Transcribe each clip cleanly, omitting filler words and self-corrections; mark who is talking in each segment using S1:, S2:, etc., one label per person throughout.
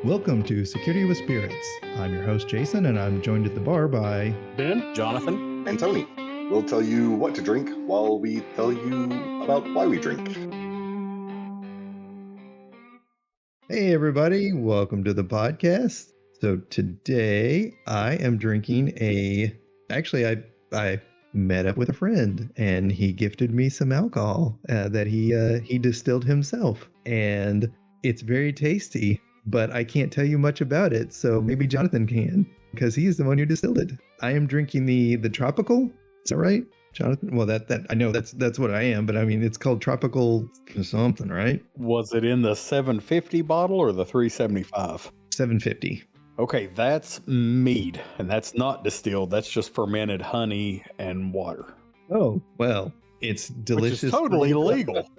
S1: Welcome to Security with Spirits. I'm your host, Jason, and I'm joined at the bar by
S2: Ben,
S3: Jonathan,
S4: and Tony. We'll tell you what to drink while we tell you about why we drink.
S1: Hey, everybody. Welcome to the podcast. So today I am drinking Actually, I met up with a friend, and he gifted me some alcohol that he distilled himself, and it's very tasty. But I can't tell you much about it, so maybe Jonathan can, because he's the one who distilled it. I am drinking the tropical. Is that right, Jonathan? Well, that I know that's what I am, but I mean it's called tropical something, right?
S2: was it in the 750 bottle or the 375?
S1: 750.
S2: Okay, that's mead, and that's not distilled. That's just fermented honey and water.
S1: Oh well, it's delicious.
S2: Which is totally illegal.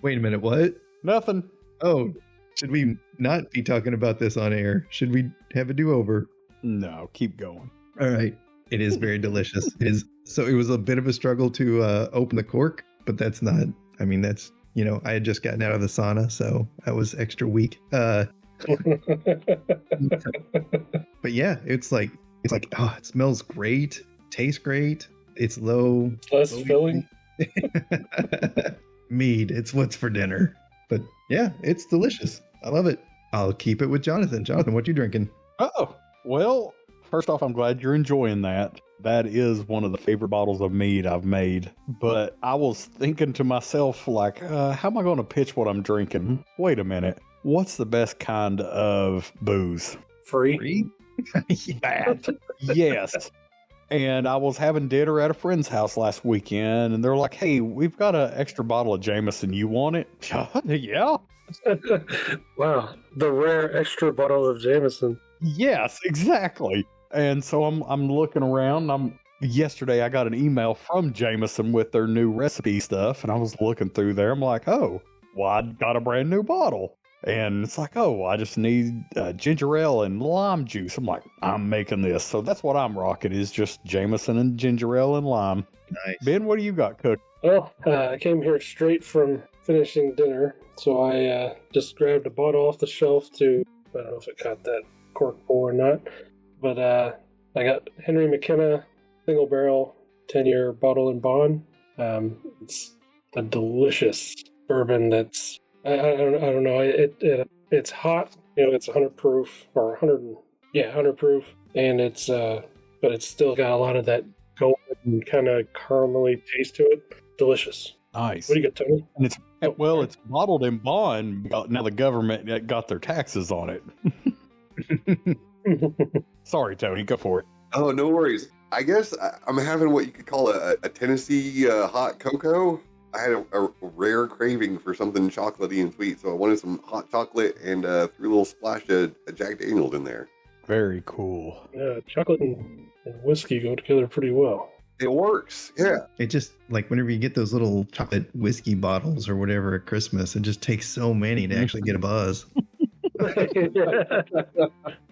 S1: Wait a minute, what?
S2: Nothing.
S1: Oh, should we not be talking about this on air? Should we have a do-over?
S2: No, keep going.
S1: All right. It is very delicious. It was a bit of a struggle to open the cork, but that's not, I mean, that's, I had just gotten out of the sauna, so I was extra weak. But yeah, it's like, oh, it smells great, tastes great. It's low.
S3: Less
S1: low
S3: filling.
S1: Mead. It's what's for dinner. But yeah, it's delicious. I love it. I'll keep it with Jonathan. Jonathan, what you drinking?
S2: Oh, well, first off, I'm glad you're enjoying that. That is one of the favorite bottles of mead I've made. But I was thinking to myself, like, how am I going to pitch what I'm drinking? Wait a minute. What's the best kind of booze?
S3: Free.
S2: That. Yes. And I was having dinner at a friend's house last weekend, and they're like, hey, we've got an extra bottle of Jameson. You want it? Yeah.
S3: Wow. The rare extra bottle of Jameson.
S2: Yes, exactly. And so I'm looking around. Yesterday I got an email from Jameson with their new recipe stuff, and I was looking through there. I'm like, oh, well, I got a brand new bottle. And it's like, oh, I just need ginger ale and lime juice. I'm like, I'm making this. So that's what I'm rocking, is just Jameson and ginger ale and lime.
S1: Nice.
S2: Ben, what do you got cooked?
S3: Well, I came here straight from finishing dinner, so I just grabbed a bottle off the shelf to, I don't know if it caught that cork pull or not, but I got Henry McKenna single barrel 10-year bottle and bond. It's a delicious bourbon that's, I don't know, it's hot, it's 100 proof, or 100 proof, and it's but it's still got a lot of that golden kind of caramely taste to it. Delicious.
S2: Nice.
S3: What do you got, Tony?
S2: And it's bottled in bond. Now the government got their taxes on it. Sorry, Tony, go for it.
S4: Oh, no worries. I guess I'm having what you could call a Tennessee hot cocoa. I had a rare craving for something chocolatey and sweet, so I wanted some hot chocolate and threw a little splash of Jack Daniels in there.
S2: Very cool.
S3: Yeah, chocolate and whiskey go together pretty well.
S4: It works, yeah.
S1: It just, like, whenever you get those little chocolate whiskey bottles or whatever at Christmas, it just takes so many to actually get a buzz.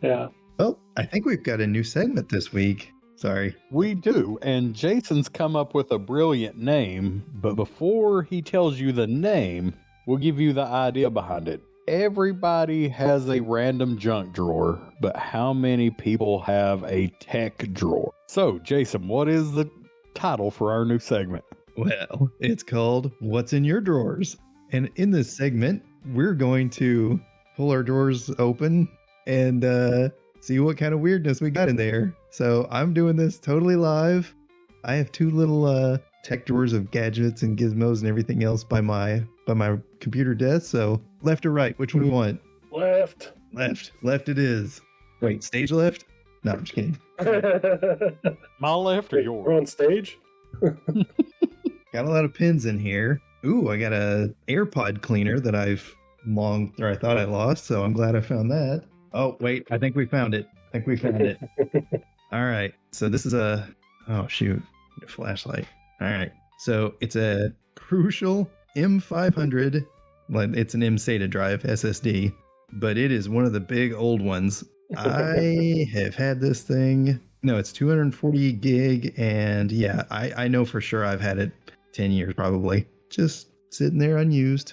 S3: Yeah.
S1: Well, I think we've got a new segment this week. Sorry.
S2: We do, and Jason's come up with a brilliant name, but before he tells you the name, we'll give you the idea behind it. Everybody has a random junk drawer, but how many people have a tech drawer? So, Jason, what is the title for our new segment?
S1: Well, it's called What's in Your Drawers? And in this segment, we're going to pull our drawers open and see what kind of weirdness we got in there. So I'm doing this totally live. I have two little tech drawers of gadgets and gizmos and everything else by my computer desk. So left or right, which one do we want?
S3: Left.
S1: Left it is. Wait, stage left? No, I'm just kidding.
S2: My left or
S3: We're
S2: yours?
S3: on stage?
S1: Got a lot of pins in here. Ooh, I got a AirPod cleaner that I thought I lost, so I'm glad I found that. Oh, wait, I think we found it. All right, so this is a flashlight. All right, so it's a Crucial M500. Well, it's an mSATA drive SSD, but it is one of the big old ones. I have had this thing. No, it's 240 gig, and yeah, I know for sure I've had it 10 years probably. Just sitting there unused,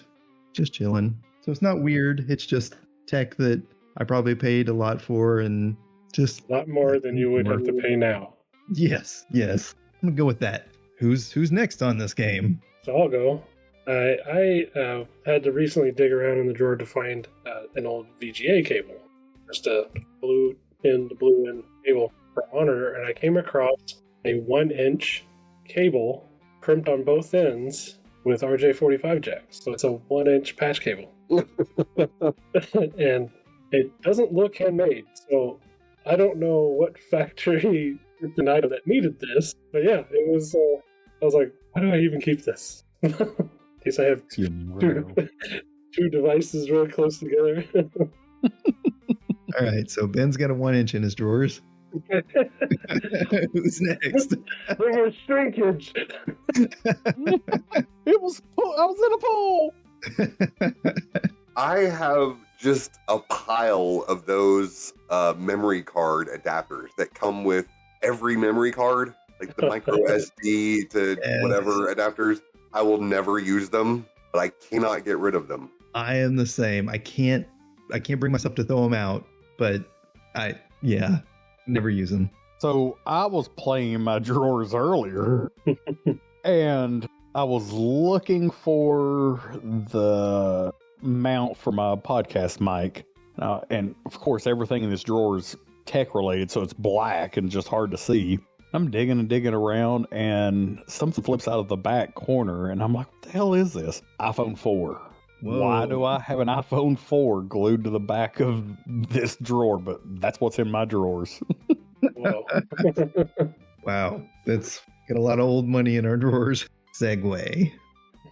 S1: just chilling. So it's not weird. It's just tech that I probably paid a lot for, and just
S3: A lot more than you would have to pay now.
S1: yes. I'm gonna go with that. Who's next on this game?
S3: So I'll go. I had to recently dig around in the drawer to find an old VGA cable, just a blue in cable for a monitor, and I came across a 1-inch cable crimped on both ends with RJ45 jacks. So it's a 1-inch patch cable, and it doesn't look handmade. So I don't know what factory an item that needed this, but yeah, it was. I was like, why do I even keep this? In case I have two devices really close together.
S1: All right, so Ben's got a 1-inch in his drawers. Who's next?
S3: There was shrinkage.
S2: I was in a pool.
S4: I have just a pile of those memory card adapters that come with every memory card, like the micro SD to whatever adapters. I will never use them, but I cannot get rid of them.
S1: I am the same. I can't bring myself to throw them out, but never use them.
S2: So I was playing in my drawers earlier, and I was looking for the mount for my podcast mic. And of course, everything in this drawer is tech related, so it's black and just hard to see. I'm digging and digging around, and something flips out of the back corner, and I'm like, what the hell is this? iPhone 4.
S1: Whoa.
S2: Why do I have an iPhone 4 glued to the back of this drawer? But that's what's in my drawers.
S3: Whoa.
S1: Wow, that's got a lot of old money in our drawers. Segway.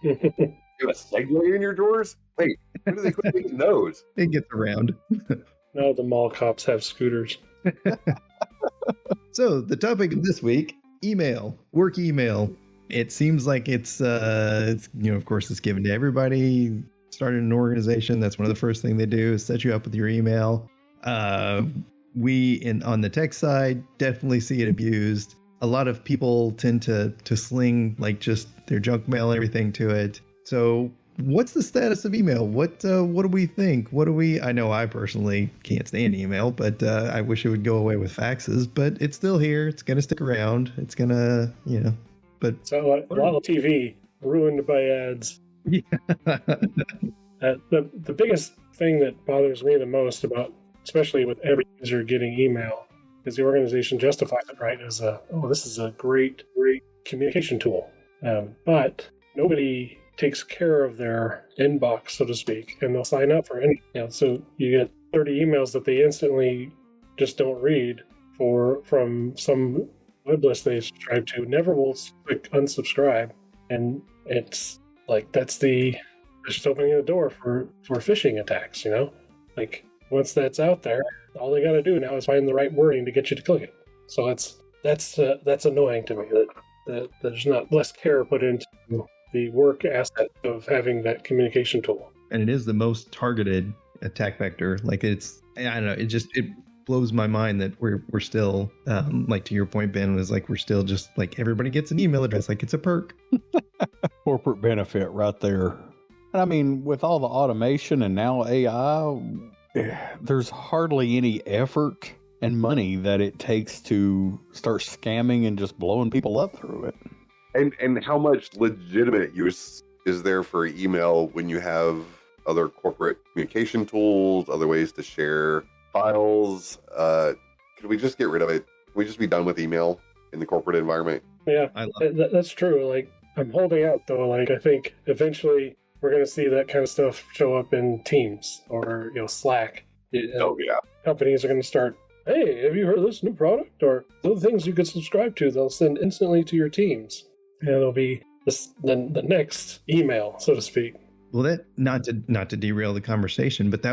S4: You have a Segway in your drawers? Wait, where do they quit making those?
S1: It gets around.
S3: Now the mall cops have scooters.
S1: So the topic of this week, email, work email. It seems like it's of course it's given to everybody. Started an organization, that's one of the first thing they do is set you up with your email. We on the tech side definitely see it abused. A lot of people tend to sling like just their junk mail, everything to it. So what's the status of email? What do we think? I know I personally can't stand email, but I wish it would go away with faxes, but it's still here. It's going to stick around. It's going to, but
S3: So a lot of TV ruined by ads.
S1: yeah.
S3: The biggest thing that bothers me the most about, especially with every user getting email, is the organization justifies it, right? As this is a great communication tool. But nobody takes care of their inbox, so to speak, and they'll sign up for any. So you get 30 emails that they instantly just don't read from some web list they subscribe to. Never will click unsubscribe, and it's like that's just opening the door for phishing attacks. Like once that's out there, all they got to do now is find the right wording to get you to click it. So that's annoying to me that there's not less care put into the work asset of having that communication tool.
S1: And it is the most targeted attack vector. Like I don't know, it blows my mind that we're still, like to your point, Ben, was like, we're still just like everybody gets an email address, like it's a perk.
S2: Corporate benefit right there. And I mean, with all the automation and now AI, there's hardly any effort and money that it takes to start scamming and just blowing people up through it.
S4: And how much legitimate use is there for email when you have other corporate communication tools, other ways to share files? Could we just get rid of it? Can we just be done with email in the corporate environment?
S3: Yeah,
S1: I love it.
S3: that's true. Like, I'm holding out though. Like, I think eventually we're going to see that kind of stuff show up in Teams or Slack.
S4: Oh yeah.
S3: Companies are going to start, hey, have you heard of this new product? Or other things you could subscribe to, they'll send instantly to your Teams. And it'll be the next email, so to speak.
S1: Well, that not to derail the conversation, but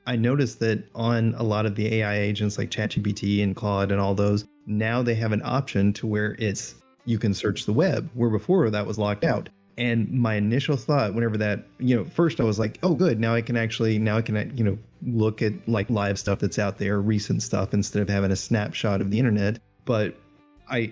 S1: I noticed that on a lot of the AI agents like ChatGPT and Claude and all those, now they have an option to where you can search the web, where before that was locked out. And my initial thought, whenever that, first I was like, oh, good. Now I can look at like live stuff that's out there, recent stuff, instead of having a snapshot of the internet. But I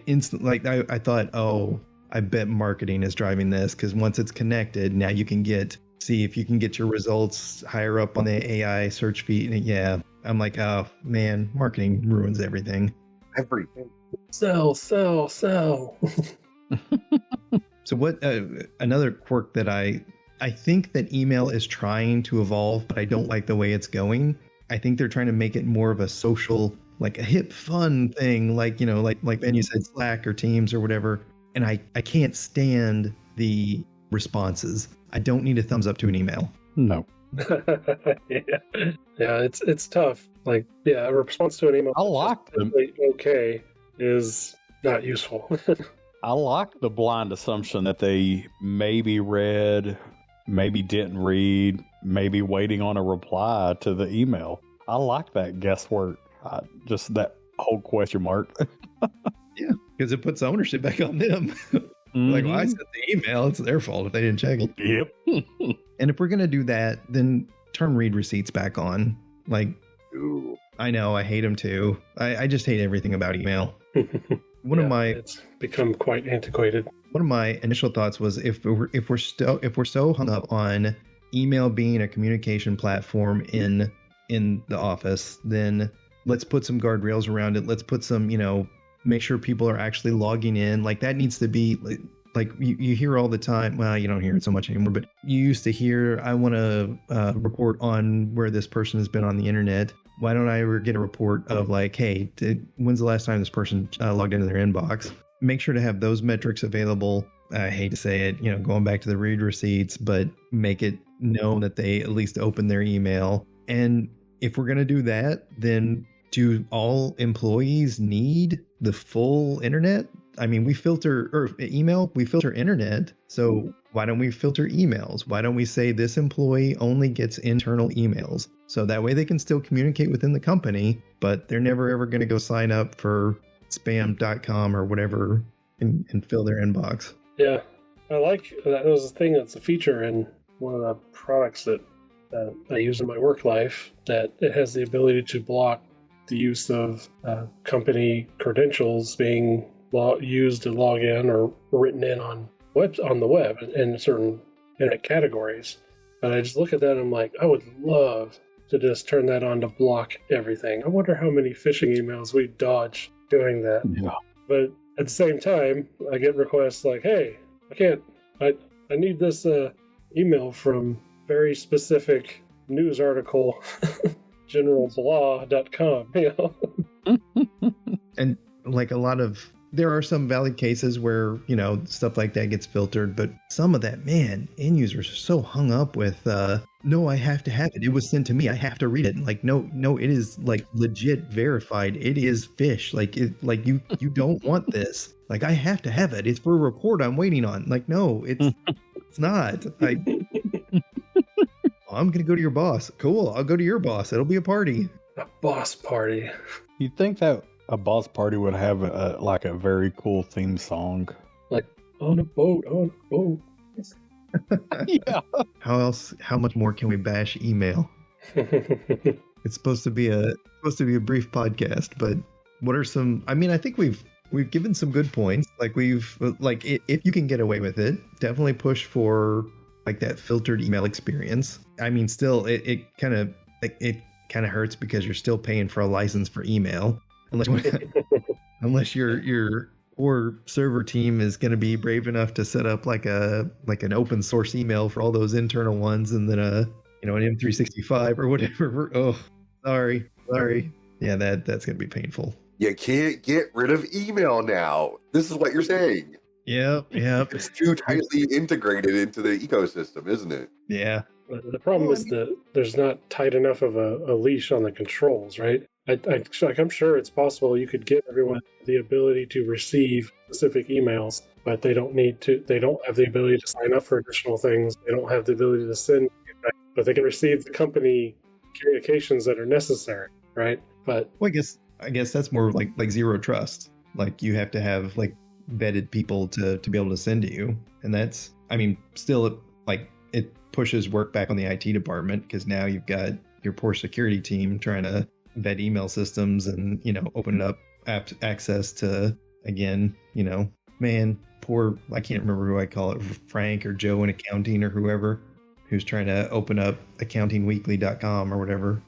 S1: thought, oh, I bet marketing is driving this, because once it's connected, now you can get see if you can get your results higher up on the AI search feed. And yeah, I'm like, oh man, marketing ruins everything.
S4: Everything.
S3: Sell.
S1: So what another quirk that I think that email is trying to evolve, but I don't like the way it's going. I think they're trying to make it more of a social, like a hip, fun thing, like, you know, like Ben, you said Slack or Teams or whatever. And I can't stand the responses. I don't need a thumbs up to an email.
S2: No.
S3: Yeah, it's tough. Like, yeah, a response to an email
S2: I like them.
S3: Okay is not useful.
S2: I like the blind assumption that they maybe read, maybe didn't read, maybe waiting on a reply to the email. I like that guesswork. Just that whole question mark.
S1: Yeah, because it puts ownership back on them. Like, well, I sent the email. It's their fault if they didn't check it.
S2: Yep.
S1: And if we're going to do that, then turn read receipts back on. Like,
S4: Ooh.
S1: I know, I hate them too. I just hate everything about email. It's
S3: become quite antiquated.
S1: One of my initial thoughts was if we're so hung up on email being a communication platform in the office, then let's put some guardrails around it. Let's put some, make sure people are actually logging in. Like that needs to be like you hear all the time. Well, you don't hear it so much anymore, but you used to hear, I want to report on where this person has been on the internet. Why don't I ever get a report of like, hey, when's the last time this person logged into their inbox? Make sure to have those metrics available. I hate to say it, going back to the read receipts, but make it known that they at least open their email. And if we're going to do that, then do all employees need the full internet? I mean, we filter internet. So why don't we filter emails? Why don't we say this employee only gets internal emails? So that way they can still communicate within the company, but they're never ever going to go sign up for spam.com or whatever and fill their inbox.
S3: Yeah, I like that. Was the thing that's a feature in one of the products that I use in my work life, that it has the ability to block the use of company credentials being used to log in or written in on the web in certain internet categories. But I just look at that and I'm like, I would love to just turn that on to block everything. I wonder how many phishing emails we dodge doing that.
S2: Yeah.
S3: But at the same time, I get requests like, hey, I need this email from very specific news article, generalblah.com.
S1: And like there are some valid cases where, stuff like that gets filtered, but some of that, man, end users are so hung up with, no, I have to have it. It was sent to me. I have to read it. Like, no, it is like legit verified. It is fish. Like, you don't want this. Like, I have to have it. It's for a report I'm waiting on. Like, no, it's not. I'm going to go to your boss. Cool. I'll go to your boss. It'll be a party.
S3: A boss party.
S2: You'd think that a boss party would have a very cool theme song.
S3: Like, on a boat.
S2: Yeah.
S1: How much more can we bash email? It's supposed to be a brief podcast, but what are some, I think we've given some good points. Like if you can get away with it, definitely push for like that filtered email experience. Still it kind of hurts because you're still paying for a license for email. Unless your poor server team is going to be brave enough to set up like an open source email for all those internal ones, and then an M365 or whatever. Oh, sorry. Yeah, that's going to be painful.
S4: You can't get rid of email now. This is what you're saying.
S1: Yep.
S4: It's too tightly integrated into the ecosystem, isn't it?
S1: Yeah.
S3: The problem is that there's not tight enough of a leash on the controls, right? I'm sure it's possible you could give everyone the ability to receive specific emails, but they don't have the ability to sign up for additional things. They don't have the ability to send, but they can receive the company communications that are necessary, right? But
S1: well, I guess that's more like zero trust. Like you have to have like vetted people to be able to send to you. And that's, still like it pushes work back on the IT department, because now you've got your poor security team trying to vet email systems and, open up access to, again, I can't remember who I call it, Frank or Joe in accounting or whoever. who's trying to open up accountingweekly.com or whatever.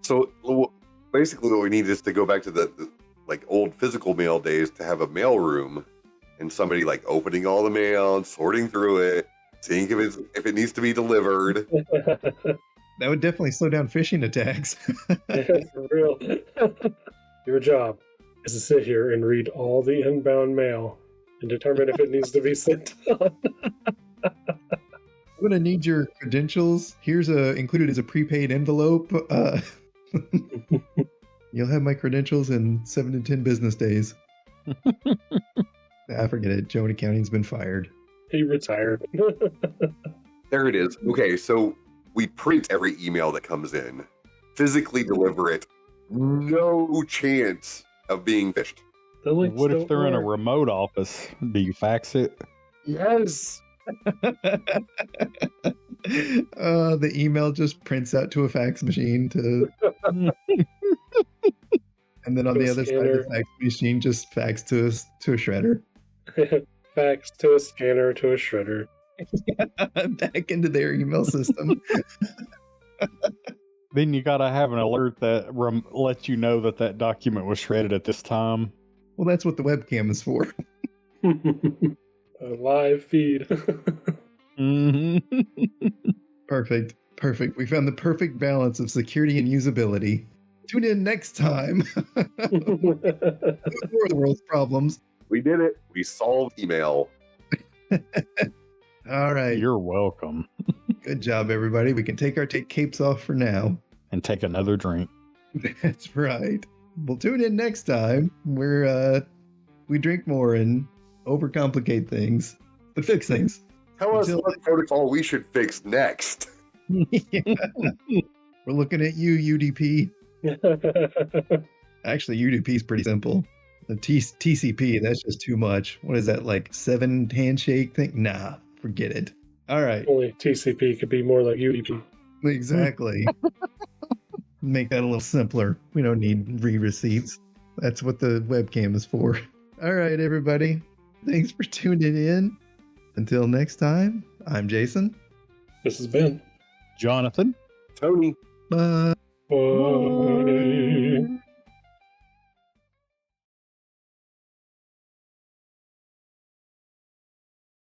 S4: So basically, what we need is to go back to the like old physical mail days to have a mail room and somebody like opening all the mail and sorting through it, seeing if it needs to be delivered.
S1: That would definitely slow down phishing attacks.
S3: For real. Your job is to sit here and read all the inbound mail and determine if it needs to be sent on.
S1: I'm gonna need your credentials. Here's included as a prepaid envelope. You'll have my credentials in 7 to 10 business days. I forget it. Joan Accounting's been fired.
S3: He retired.
S4: There it is. Okay, so we print every email that comes in, physically deliver it. No chance of being phished.
S3: The links
S2: What if
S3: don't
S2: they're in a
S3: work.
S2: remote office? Do you fax it?
S3: Yes.
S1: The email just prints out to a fax machine and then on the other side of the fax machine just fax to a shredder.
S3: Fax to a scanner to a shredder.
S1: Back into their email system.
S2: Then you gotta have an alert that lets you know that document was shredded at this time.
S1: Well, that's what the webcam is for.
S3: A live feed.
S1: Perfect. We found the perfect balance of security and usability. Tune in next time. More of the world's problems.
S4: We did it. We solved email.
S1: All right.
S2: You're welcome.
S1: Good job, everybody. We can take our capes off for now.
S2: And take another drink.
S1: That's right. We'll tune in next time where we drink more and overcomplicate things, but fix things.
S4: Tell us
S1: Until-
S4: what protocol we should fix next.
S1: Yeah. We're looking at you, UDP. Actually, UDP is pretty simple. The TCP, that's just too much. What is that, like 7 handshake thing? Nah, forget it. All right.
S3: Only TCP could be more like UDP.
S1: Exactly. Make that a little simpler. We don't need re-receipts. That's what the webcam is for. All right, everybody. Thanks for tuning in. Until next time, I'm Jason.
S3: This has been
S2: Jonathan?
S4: Tony.
S1: Bye.
S3: Bye.